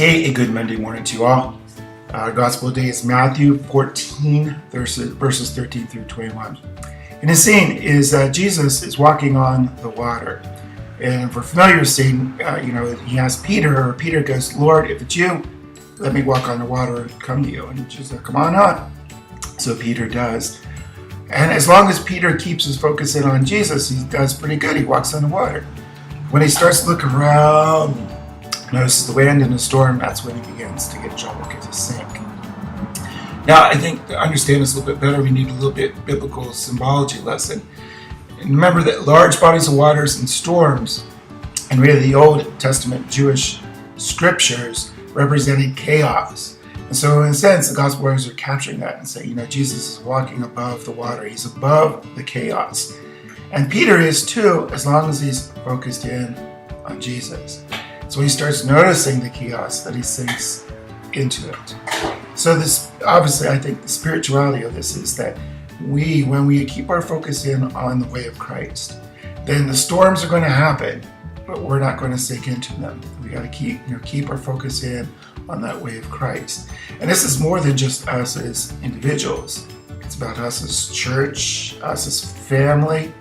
Hey, a good Monday morning to you all. Our gospel day is Matthew 14, verses 13 through 21. And the scene is Jesus is walking on the water. And for familiar scene, he asks Peter, or Peter goes, "Lord, if it's you, let me walk on the water and come to you." And Jesus said, "Come on." So Peter does. And as long as Peter keeps his focus in on Jesus, he does pretty good. He walks on the water. When he starts to look around, notices the wind and the storm, that's when he begins to get in trouble, get to sink. Now, I think to understand this a little bit better, we need a little bit biblical symbology lesson. And remember that large bodies of waters and storms, and really the Old Testament Jewish scriptures, represented chaos. And so in a sense, the gospel writers are capturing that and saying, Jesus is walking above the water. He's above the chaos. And Peter is too, as long as he's focused in on Jesus. So he starts noticing the chaos that he sinks into it. So this, obviously, I think the spirituality of this is that when we keep our focus in on the way of Christ, then the storms are going to happen, but we're not going to sink into them. We got to keep our focus in on that way of Christ. And this is more than just us as individuals. It's about us as church, us as family,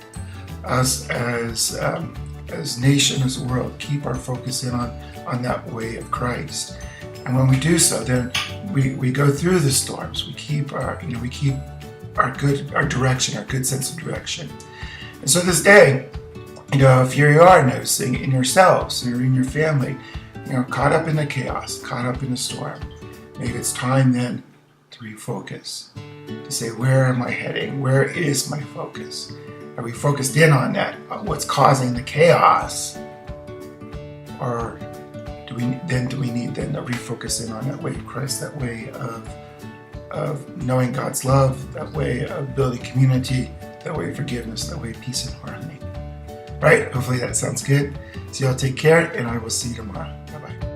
us as nation, as a world. Keep our focus in on that way of Christ. And when we do so, then we go through the storms. We keep our direction, our good sense of direction. And so this day, if you are noticing in yourselves or in your family, caught up in the chaos, caught up in the storm, maybe it's time then to refocus, to say, where am I heading? Where is my focus? Are we focused in on that, what's causing the chaos? Or do we need to refocus in on that way of Christ, that way of knowing God's love, that way of building community, that way of forgiveness, that way of peace and harmony? Right? Hopefully that sounds good. So y'all take care, and I will see you tomorrow. Bye-bye.